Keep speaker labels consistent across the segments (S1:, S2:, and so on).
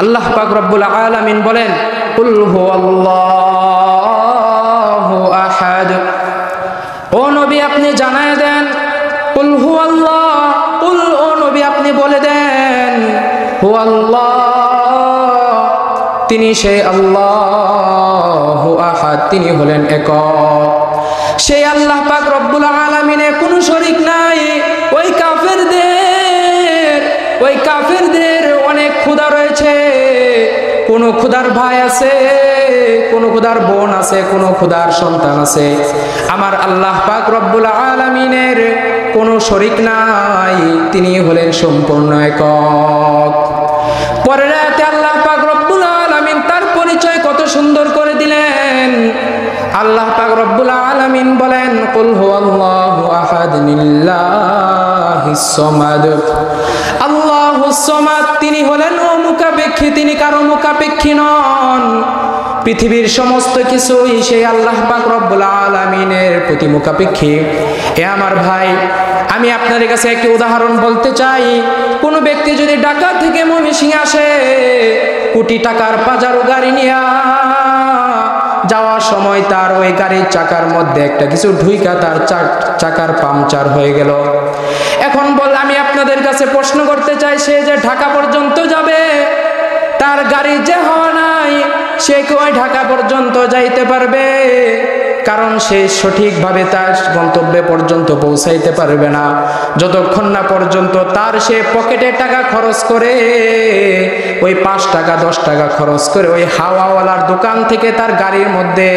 S1: আল্লাহ পাক রব্বুল আলামিন বলেন কুল হুয়াল্লাহু আহাদ। ও নবী আপনি জানায় দেন কুল হুয়াল্লাহ, কুল ও নবী আপনি বলে দেন হুয়াল্লাহ, তিনি সেই আল্লাহু আহাদ, তিনি হলেন একক। সেই আল্লাহ পাক রব্বুল আলামিনের কোনো শরীক নাই। ওই কাফেরদের অনেক খোদা রয়েছে, কোন খোদার ভাই আছে, কোন খোদার বোন আছে, কোন খোদার সন্তান আছে। আমার আল্লাহ পাক রব্বুল আলামিনের কোনো শরীক নাই, তিনি হলেন সম্পূর্ণ একক। পরের আয়াতে আল্লাহ পাক রব্বুল আলামিন তার পরিচয় কত সুন্দর করে দিলেন। আল্লাহ পাক রব্বুল আলামিন বলেন কুল হুয়াল্লাহু আহাদ লিল্লাহিস সামাদ। আল্লাহুস সামাদ, তিনি হলেন অমুখাপেক্ষী, তিনি কারো মুখাপেক্ষী নন। পৃথিবীর সমস্ত কিছুই সেই আল্লাহ পাক রব্বুল আলামিনের প্রতি মুখাপেক্ষী। এ আমার ভাই, আমি আপনাদের কাছে একটি উদাহরণ বলতে চাই। কোনো ব্যক্তি যদি ঢাকা থেকে ময়মনসিংহে আসে, কোটি টাকার পাজারো গাড়ি নিয়ে যাওয়ার সময় তার ওই গাড়ির চাকার মধ্যে একটা কিছু ঢুইকা তার চাকার পাংচার হয়ে গেল। এখন আমি আপনাদের কাছে প্রশ্ন করতে চাই, সে যে ঢাকা পর্যন্ত যাবে, তার গাড়ি যে হওয়া নাই, সে কি ওই ঢাকা পর্যন্ত যাইতে পারবে? কারণ সে সঠিকভাবে তার গন্তব্যে পর্যন্ত পৌঁছাইতে পারবে না যতক্ষণ না পর্যন্ত তার সে পকেটে টাকা খরচ করে, ওই 5 টাকা 10 টাকা খরচ করে ওই হাওয়াওয়ালার দোকান থেকে তার গাড়ির মধ্যে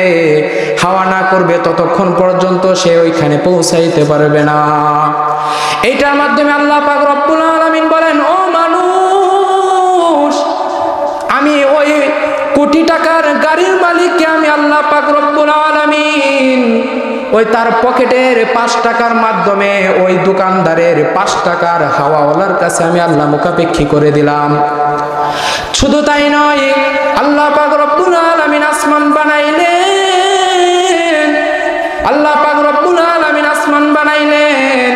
S1: হাওয়া না করবে, ততক্ষণ পর্যন্ত সে ওইখানে পৌঁছাইতে পারবে না। এইটার মাধ্যমে আল্লাহ পাক রব্বুল আলামিন বলেন, ও মানুষ, আমি ওই কোটি টাকার গাড়ির মালিককে আমি আল্লাহ পাক রব্বুল আলামিন ওই তার পকেটের 5 টাকার মাধ্যমে ওই দোকানদারের 5 টাকার হাওয়াওয়ালার কাছে আমি আল্লাহ মুখাপেক্ষী করে দিলাম। শুধু তাই নয়, আল্লাহ পাক রব্বুল আলামিন আসমান বানাইলেন, আল্লাহ পাক রব্বুল আলামিন আসমান বানাইলেন,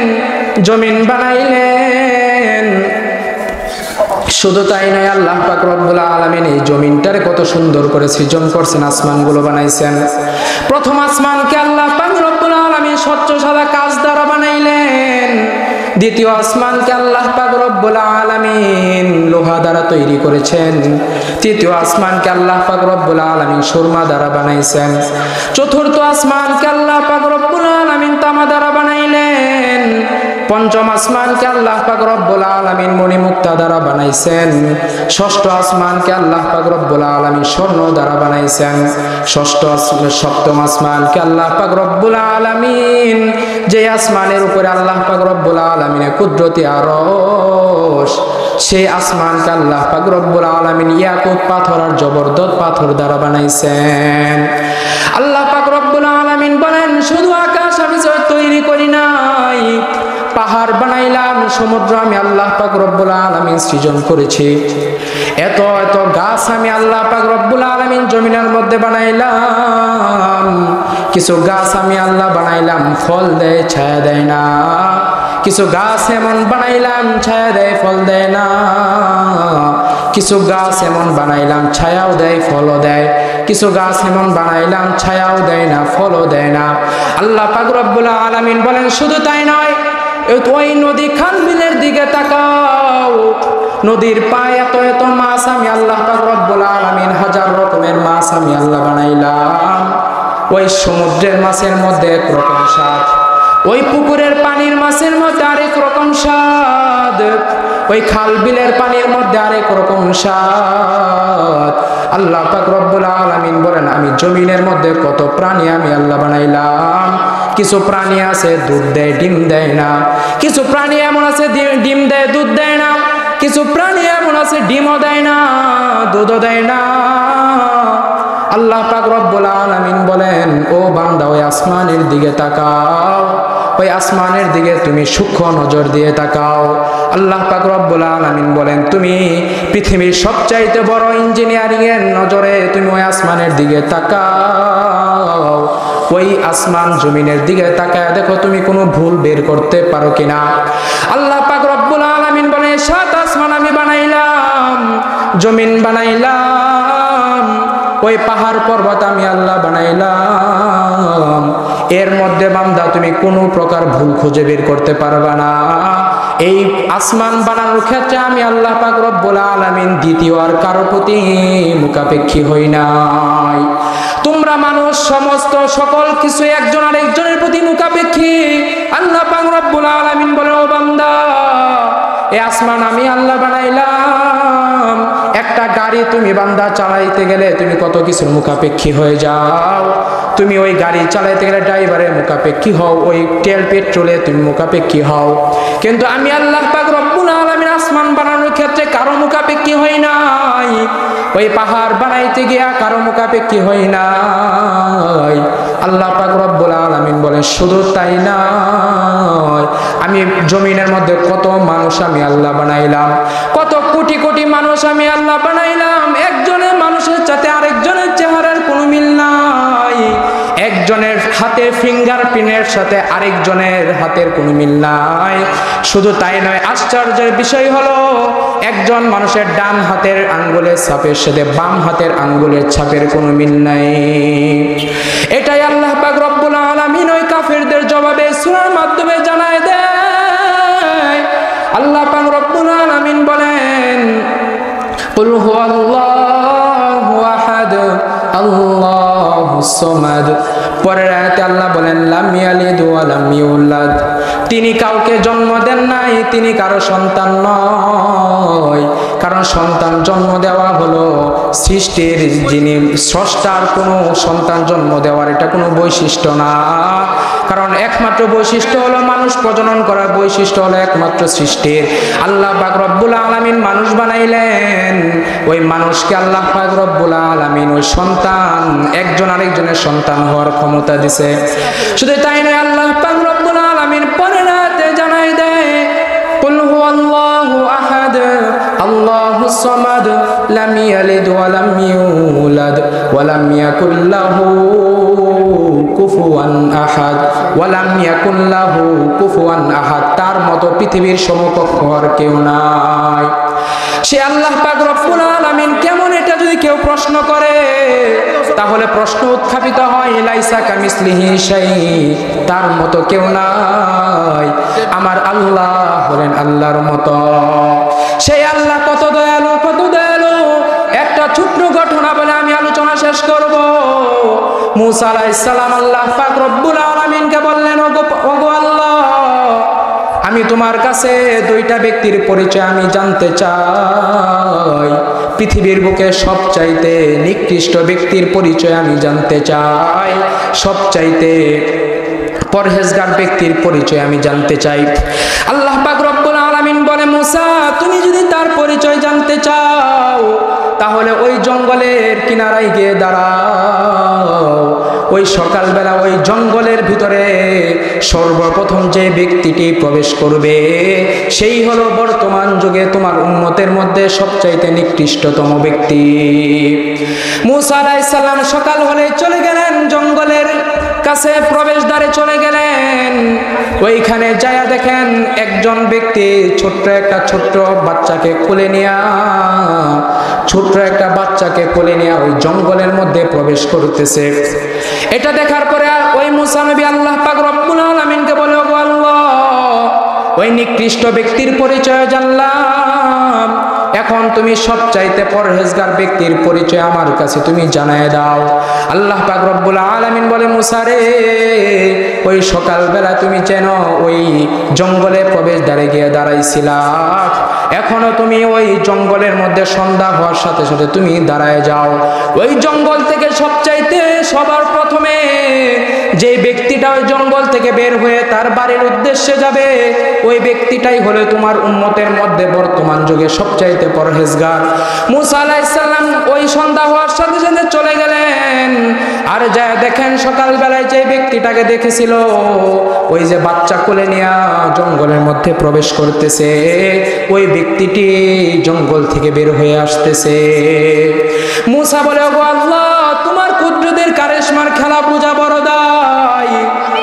S1: জমিন বানাইলেন। শুধু তাই নয়, আল্লাহ পাক রব্বুল আলামিন এই জমিনটারে কত সুন্দর করে সৃজন করছেন, আসমানগুলো বানাইছেন। প্রথম আসমানকে আল্লাহ পাক রব্বুল আলামিন স্বচ্ছ সাদা কাঁচ দ্বারা বানাইলেন। দ্বিতীয় আসমানকে আল্লাহ পাক রব্বুল আলামিন লোহা দ্বারা তৈরি করেছেন। তৃতীয় আসমানকে আল্লাহ পাক রব্বুল আলামিন সুরমা দ্বারা বানাইছেন। চতুর্থ আসমানকে আল্লাহ পাক রব্বুল আলামিন তামা দ্বারা বানাইলেন। পঞ্চম আসমানকে আল্লাহ পাক রব্বুল আলামিন মণিমুক্তা দ্বারা বানাইছেন। ষষ্ঠ আসমানকে আল্লাহ পাক রব্বুল আলামিন স্বর্ণ দ্বারা বানাইছেন। সপ্তম আসমানকে আল্লাহ পাক রব্বুল আলামিন, যে আসমানের উপরে আল্লাহ পাক রব্বুল আলামিনের কুদরতি আরশ, সেই আসমানকে আল্লাহ পাক রব্বুল আলামিন ইয়াকুত পাথর আর জবরদস্ত পাথর দ্বারা বানাইছেন। আল্লাহ পাক রব্বুল আলামিন বলেন, শুধু আকাশ আমি তৈরি করি নাই, পাহাড় বানাইলাম, সমুদ্র আমি আল্লাহ পাক রব্বুল আলামিন সৃজন করেছি। এত এত গাছ আমি আল্লাহ পাক রব্বুল আলামিন জমিনের মধ্যে বানাইলাম। কিছু গাছ আমি আল্লাহ বানাইলাম ফল দেয়, ছায়া দেয় না। কিছু গাছ এমন বানাইলাম ছায়া দেয়, ফল দেয় না। কিছু গাছ এমন বানাইলাম ছায়াও দেয়, ফলও দেয়। কিছু গাছ এমন বানাইলাম ছায়াও দেয় না, ফলও দেয় না। আল্লাহ পাক রব্বুল আলামিন বলেন, শুধু তাই নয়, ওই নদী খাল বিলের দিকে তাকাও, নদীর পায়ে এত এত মাছ আমি আল্লাহ পাক রব্বুল আলামিন, হাজার রকমের মাছ আমি আল্লাহ বানাইলাম। ওই সমুদ্রের মাছের মধ্যে এক রকম স্বাদ, ওই পুকুরের পানির মাছের মধ্যে আরেক রকম স্বাদ, ওই খাল বিলের পানির মধ্যে আরেক রকম স্বাদ। আল্লাহ পাক রব্বুল আলামিন বলেন, আমি জমিনের মধ্যে কত প্রাণী আমি আল্লাহ বানাইলাম। কিছু প্রাণী আছে দুধ দেয়, ডিম দেয় না। কিছু প্রাণী এমন আছে ডিম দেয়, দুধ দেয় না। কিছু প্রাণী এমন আছে ডিমও দেয় না, দুধও দেয় না। আল্লাহ পাক রব্বুল আলামিন বলেন, ও বান্দা, ওই আসমানের দিকে তাকাও, ওই আসমানের দিকে তুমি সূক্ষ্ম নজর দিয়ে তাকাও। আল্লাহ পাক রব্বুল আলামিন বলেন, তুমি পৃথিবীর সবচাইতে বড় ইঞ্জিনিয়ারিং এর নজরে তুমি ওই আসমানের দিকে তাকাও। ওই আসমান জমিনের দিকে তাকায় দেখো তুমি কোনো ভুল বের করতে পারো কিনা। আল্লাহ পাক রব্বুল আলামিন বলেন, 7 আসমান আমি বানাইলাম, জমিন বানাইলাম, ওই পাহাড় পর্বত আমি আল্লাহ বানাইলাম, এর মধ্যে বান্দা তুমি কোনো প্রকার ভুল খুঁজে বের করতে পারবে না। এই আসমান বানানোর ক্ষেত্রে আমি আল্লাহ পাক রব্বুল আলামিন দ্বিতীয় আর কারো প্রতি মুখাপেক্ষী হই নাই। তোমরা মানুষ সমস্ত সকল কিছু একজন আরেকজনের প্রতি মুখাপেক্ষী। আল্লাহ পাক রব্বুল আলামিন বলে, ও বান্দা, এই আসমান আমি আল্লাহ বানাইলাম। একটা গাড়ি তুমি বান্দা চালাইতে গেলে তুমি কত কিছুর মুখাপেক্ষী হয়ে যাও। তুমি ওই গাড়ি চালাইতে গেলে ড্রাইভারের মুখাপেক্ষী হও, ওই তেল পেট্রোলে তুমি মুখাপেক্ষী হও। কিন্তু আমি আল্লাহ পাক রব্বুল আলামিন আসমান বানানোর ক্ষেত্রে কারো মুখাপেক্ষী হই নাই, ওই পাহাড় বানাইতে গিয়া কারো মুখাপেক্ষী হই নাই। আল্লাহ পাক রব্বুল আলামিন বলেন, শুধু তাই নয়, আমি জমিনের মধ্যে কত মানুষ আমি আল্লাহ বানাইলাম, কত কোটি কোটি মানুষ আমি আল্লাহ বানাইলাম। একজনের মানুষের সাথে আরেকজনের চেহারার কোনো মিল নাই, একজনের হাতের ফিঙ্গারপ্রিন্টের সাথে আরেকজনের হাতের কোনো মিল নাই। শুধু তাই নয়, আশ্চর্যের বিষয় হলো একজন মানুষের ডান হাতের আঙ্গুলের ছাপের সাথে বাম হাতের আঙ্গুলের ছাপের কোনো মিল নাই। এটাই আল্লাহ পাক রব্বুল আলামিন ওই কাফেরদের জবাবে সূরার মাধ্যমে জানায় দেয়। আল্লাহ পাক রব্বুল আলামিন বলেন, কুল হুয়াল্লাহু আহাদ আল্লাহুস সামাদ। পরের আয়াতে আল্লাহ বলেন, লাম ইয়ালিদ ওয়া লাম ইউলাদ। তিনি কাউকে জন্ম দেন নাই, তিনি কারো সন্তান নয়। কারণ সন্তান জন্ম দেওয়া হলো সৃষ্টির যিনি স্রষ্টার কোনো সন্তান জন্ম দেওয়ার এটা কোনো বৈশিষ্ট্য না। কারণ একমাত্র বৈশিষ্ট্য হলো মানুষ প্রজনন করার বৈশিষ্ট্য হলো একমাত্র সৃষ্টির। আল্লাহ পাক রব্বুল আলামিন মানুষ বানাইলেন, ওই মানুষকে আল্লাহ পাক রব্বুল আলামিন ওই সন্তান একজন আরেকজনের সন্তান হওয়ার ক্ষমতা দিছে। শুধু তাই নয়, আল্লাহ পাক রব্বুল আলামিন পরে রাতে জানাই দেয়, কুল হুয়াল্লাহু আহাদ আল্লাহুস সামাদ লাম ইয়ালিদ ওয়া লাম ইউলাদ ওয়া লাম ইয়াকুল লাহু কুফুয়ান আহাদ ওয়া লাম ইয়াকুল লাহু কুফুয়ান আহাদ। তার মতো পৃথিবীর সমকক্ষ আর কেউ নাই। সে আল্লাহ পাক রব্বুল আলামিন কেমন, এটা যদি কেউ প্রশ্ন করে তাহলে প্রশ্ন উত্থাপিত হয়, লাইসা কামিসলিহি শাই, তার মতো কেউ নাই। আমার আল্লাহ হলেন আল্লাহর মতো। সেই আল্লাহ কত দয়ালু, কত দয়ালু। একটা ছোট্ট ঘটনা বলে আমি আলোচনা শেষ করব। মুসা আলাইহিস সালাম আল্লাহ পাক রব্বুল আলামিনকে বললেন, ওগো আল্লাহ, আমি তোমার কাছে দুইটা ব্যক্তির পরিচয় আমি জানতে চাই। পৃথিবীর বুকে সবচাইতে নিকৃষ্ট ব্যক্তির পরিচয় আমি জানতে চাই, সবচাইতে পরহেজগার ব্যক্তির পরিচয় আমি জানতে চাই। আল্লাহ পাক রব্বুল আলামিন বলে, মুসা, তুমি যদি তার পরিচয় জানতে চাও তাহলে ওই জঙ্গলের কিনারায় গিয়ে দাঁড়াও। ওই সকালবেলা ওই জঙ্গলের ভিতরে সর্বপ্রথম যে ব্যক্তিটি প্রবেশ করবে সেই হলো বর্তমান যুগে তোমার উম্মতের মধ্যে সবচাইতে নিকৃষ্টতম ব্যক্তি। মুসা আলাইহিস সালাম সকাল হলে চলে গেলেন জঙ্গলের কাছে, প্রবেশদ্বারে চলে গেলেন। ওইখানে যায়া দেখেন একজন ব্যক্তি ছোট্ট বাচ্চাকে কোলে নিয়া ওই জঙ্গলের মধ্যে প্রবেশ করতেছে। এটা দেখার পরে ওই মুসা নবী আল্লাহ পাক রব্বুল আলামিনকে বলে, ওগো আল্লাহ, ওই নিকৃষ্ট ব্যক্তির পরিচয় জানলাম, এখন তুমি সবচাইতে পরহেজগার ব্যক্তির পরিচয় আমার কাছে তুমি জানায় দাও। আল্লাহ পাক রব্বুল আলামিন বলে, মুসা রে, ওই সকালবেলা তুমি যেন ওই জঙ্গলে প্রবেশদ্বারে গিয়ে দাঁড়াইছিলা, এখনো তুমি ওই জঙ্গলের মধ্যে সন্ধ্যা হওয়ার সাথে সাথে তুমি দাঁড়ায় যাও। ওই জঙ্গল থেকে সবচাইতে সবার প্রথমে যে ব্যক্তিটা ওই জঙ্গল থেকে বের হয়ে তার বাড়ির উদ্দেশ্যে যাবে, ওই ব্যক্তিটাই হলো তোমার উম্মতের মধ্যে বর্তমান যুগে সবচাইতে পরহেজগার। মুসা আলাইহিস সালাম ওই সন্ধ্যা হওয়ার সাথে সাথে চলে গেলেন, আর যা দেখেন সকালবেলায় যে ব্যক্তিটাকে দেখেছিল, ওই যে বাচ্চা কোলে নিয়ে জঙ্গলের মধ্যে প্রবেশ করতেছে, ওই ব্যক্তিটি জঙ্গল থেকে বের হয়ে আসতেছে। মুসা বলে, ওগো আল্লাহ, তোমার কুদরতের কারিশমার খেলা বোঝা বড় দায়,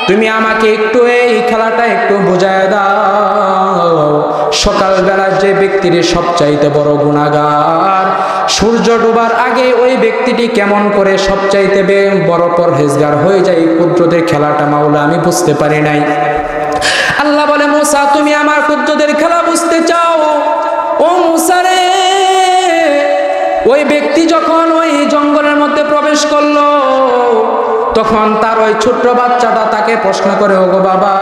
S1: তুমি আমাকে একটু এই খেলাটা একটু বোঝায় দাও। সকালবেলা যে যে ব্যক্তিটি সবচাইতে বড় গুনাহগার, সূর্য ডোবার আগে ওই ব্যক্তিটি কেমন করে সবচাইতে বড় পরহেজগার হয়ে যায়, কুদরতের খেলাটা মাওলা আমি বুঝতে পারি নাই। আল্লাহ বলে, মুসা তুমি আমার কুদরতের খেলা বুঝতে চাও? ও মুসা রে, ওই ব্যক্তি যখন ওই জঙ্গলের মধ্যে প্রবেশ করলো, তখন তার ওই ছোট্ট বাচ্চাটা তাকে প্রশ্ন করে, ওগো বাবা,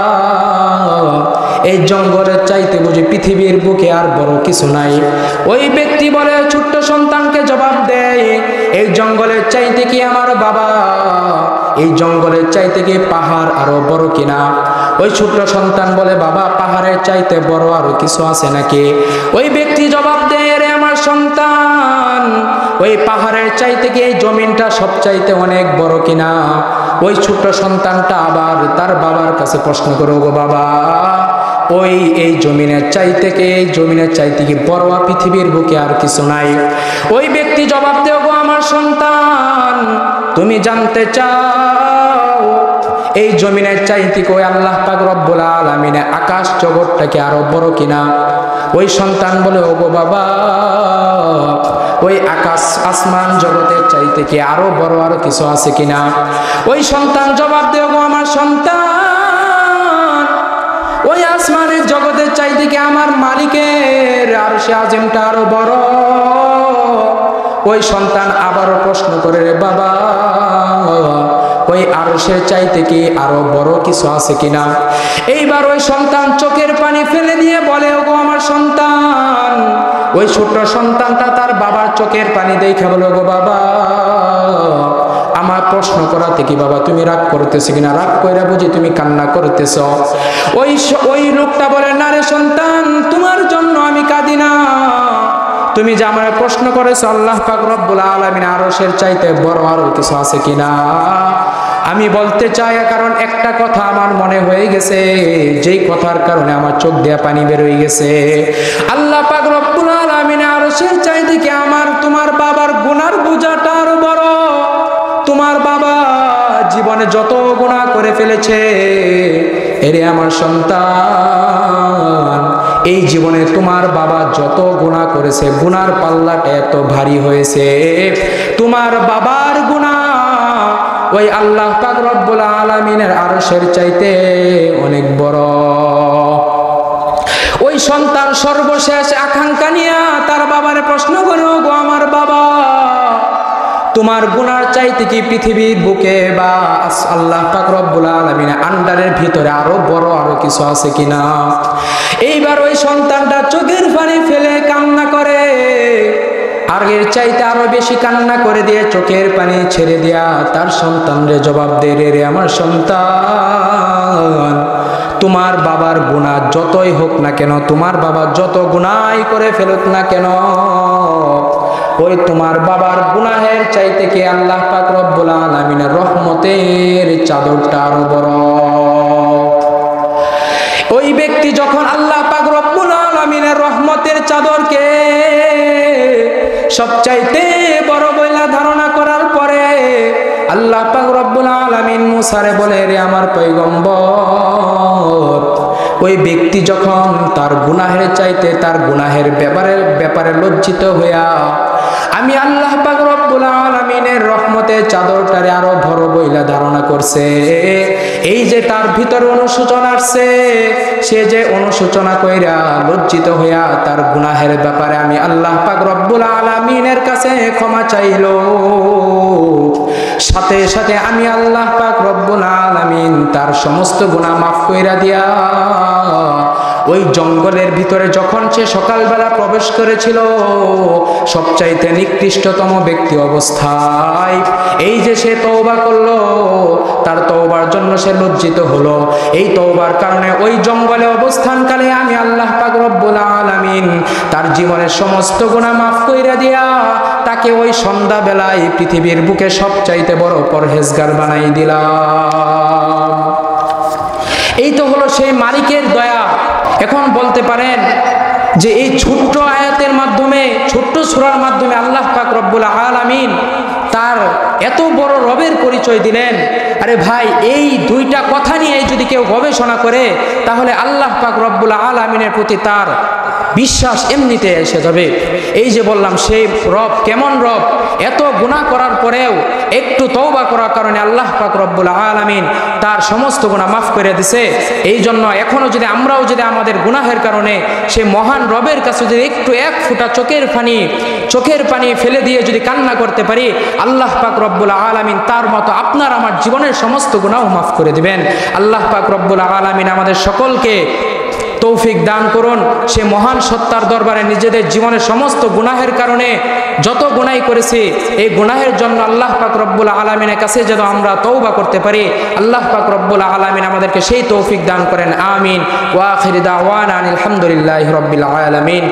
S1: এই জঙ্গলের চাইতে বুঝি পৃথিবীর বুকে আর বড় কিছু নাই? ওই ব্যক্তি বলে, ছোট্ট সন্তানকে জবাব দেয়, এই জঙ্গলের চাইতে কি আমার বাবা, এই জঙ্গলের চাইতে কি পাহাড় আরো বড় কিনা? ওই ছোট্ট সন্তান বলে, বাবা পাহাড়ের চাইতে বড় আরো কিছু আছে নাকি? ওই ব্যক্তি জবাব দেয়, রে আমার সন্তান, ওই পাহাড়ের চাইতে কি এই জমিনটা সবচাইতে অনেক বড় কিনা? ওই ছোট্ট সন্তানটা আবার তার বাবার কাছে প্রশ্ন করে, ওগো বাবা, ওই এই জমিনের চাইতে কি, এই জমিনের চাইতে কি বড় পৃথিবীর বুকে আর কিছু নাই? ওই ব্যক্তি জবাব দেয়, ওগো আমার সন্তান, তুমি জানতে চাও এই জমিনের চাইতে কি ওই আল্লাহ পাক রব্বুল আলামিন আকাশ জগৎটাকে আরো বড় কিনা? ওই সন্তান বলে, ওগো বাবা, ওই আকাশ আসমান জগতের চাইতে কি আরো বড় আরো কিছু আছে কিনা? ওই সন্তান জবাব দেয়, ওগো আমার সন্তান, ওই আসমানের জগতের চাইতে কি আমার মালিকের আরশে আজিমটা আরো বড়? ওই সন্তান আবারও প্রশ্ন করে, রে বাবা, ওই আরশের চাইতে কি আরো বড় কিছু আছে কিনা? এইবার ওই সন্তান চোখের পানি ফেলে দিয়ে বলে, ওগো আমার সন্তান, ওই ছোট্ট সন্তানটা তার বাবার চোখের পানি দেখে বলে, ওগো বাবা, আমার প্রশ্ন করাতে কি বাবা তুমি রাগ করতেছ কিনা? রাগ কইরা বুঝি তুমি কান্না করতেছ? ওই লোকটা বলে, না রে সন্তান, তোমার জন্য আমি কাঁদি না, তুমি যে আমার প্রশ্ন করেছো আল্লাহ পাক রব্বুল আলামিন আরশের চাইতে বড় আরো কিছু আছে কিনা, আমি বলতে চাই, কারণ একটা কথা আমার মনে হয়ে গেছে, যেই কথার কারণে আমার চোখ দিয়ে পানি বের হয়ে গেছে। আল্লাহ পাক রব্বুল আলামিন আরশের চাইতে কি আমার তোমার বাবার গুনার বোঝাটা আরো বড়? তোমার বাবা জীবনে যত গুনাহ করে ফেলেছে, এরে আমার সন্তান, এই জীবনে তোমার বাবা যত গুনাহ করেছে, গুনার পাল্লাটা এত ভারী হয়েছে, তোমার বাবার গুনাহ ওই আল্লাহ পাক রব্বুল আলামিনের আরশের চাইতে অনেক বড়। ওই সন্তান সর্বশেষ আকাঙ্ক্ষা নিয়ে তার বাবারে প্রশ্ন করে, ওগো আমার বাবা, তোমার গুনার চাইতে কি পৃথিবীর বুকে বা আল্লাহ পাক রব্বুল আলামিনের আন্ডারের ভিতরে আরো বড় আরো কিছু আছে কিনা? এইবার ওই সন্তানটা চোখের পানি ফেলে কান্না করে, আগের চাইতে আরো বেশি কান্না করে দিয়ে চোখের পানি ছেড়ে দিয়া তার সন্তানরে জবাব দেয়, রে আমার সন্তান, তোমার বাবার গুনাহ যতই হোক না কেন, তোমার বাবা যত গুনাহই করে ফেলুক না কেন, ওই তোমার বাবার গুনাহের চাইতে কি আল্লাহ পাক রব্বুল আলামিনের রহমতের চাদরটা আরো বড়। ওই ব্যক্তি যখন আল্লাহ পাক রব্বুল আলামিনের রহমতের চাদরকে সবচাইতে বড় বইলা ধারণা করার পরে আল্লাহ পাক রব্বুল আলামিন মুসারে বলে, রে আমার পয়গম্বর, ওই ব্যক্তি যখন তার গুনাহের চাইতে তার গুনাহের ব্যাপারে লজ্জিত হইয়া আমি আল্লাহ পাক রব্বুল আলামিনের রহমতের চাদরটারে আরো বড় বইলা ধারণা করছে, এই যে তার ভিতরে অনুশোচনা আসছে, সে যে অনুশোচনা কইরা লজ্জিত হইয়া তার গুনাহের ব্যাপারে আমি আল্লাহ পাক রব্বুল আলামিনের কাছে ক্ষমা চাইল, সাথে সাথে আমি আল্লাহ পাক রব্বুল আলামিন তার সমস্ত গুনাহ মাফ কইরা দিয়া ওই জঙ্গলের ভিতরে যখন সে সকালবেলা প্রবেশ করেছিল সবচাইতে নিকৃষ্টতম ব্যক্তি অবস্থায়, এই যে সে তওবা করলো, তার তওবার জন্য সে লজ্জিত হলো, এই তওবার কারণে ওই জঙ্গলে অবস্থানকালে আমি আল্লাহ পাক রব্বুল আলামিন তার জীবনের সমস্ত গুনাহ মাফ কইরা দিয়া তাকে ওই সন্ধ্যাবেলায় পৃথিবীর বুকে সবচাইতে বড় পরহেজগার বানাই দিলাম। এই তো হলো সেই মালিকের দয়া। এখন বলতে পারেন যে এই ছোট্ট আয়াতের মাধ্যমে, ছোট্ট সূরার মাধ্যমে আল্লাহ পাক রব্বুল আলামিন তার এত বড় রবের পরিচয় দিলেন। আরে ভাই, এই দুইটা কথা নিয়ে যদি কেউ গবেষণা করে তাহলে আল্লাহ পাক রব্বুল আলামিনের প্রতি তার বিশ্বাস এমনিতে এসে যাবে। এই যে বললাম সেই রব কেমন রব, এত গুনাহ করার পরেও একটু তওবা করার কারণে আল্লাহ পাক রব্বুল আলামিন তার সমস্ত গুনাহ মাফ করে দিছে। এই জন্য এখনো যদি আমরাও যদি আমাদের গুনাহের কারণে সে মহান রবের কাছে যদি একটু এক ফোঁটা চোখের পানি ফেলে দিয়ে যদি কান্না করতে পারি, আল্লাহ পাক রব্বুল আলামিন তার মতো আপনার আমার জীবনের সমস্ত গুনাহ মাফ করে দিবেন। আল্লাহ পাক রব্বুল আলামিন আমাদের সকলকে তৌফিক দান করুন। সে মহান সত্তার দরবারে নিজেদের জীবনের সমস্ত গুনাহের কারণে যত গুনাহ করেছি, এই গুনাহের জন্য আল্লাহ পাক রব্বুল আলামিনের কাছে যেন আমরা তওবা করতে পারি, আল্লাহ পাক রব্বুল আলামিন আমাদেরকে সেই তৌফিক দান করেন। আমিন। ওয়া আখির দাওয়ানা আলহামদুলিল্লাহি রাব্বিল আলামিন।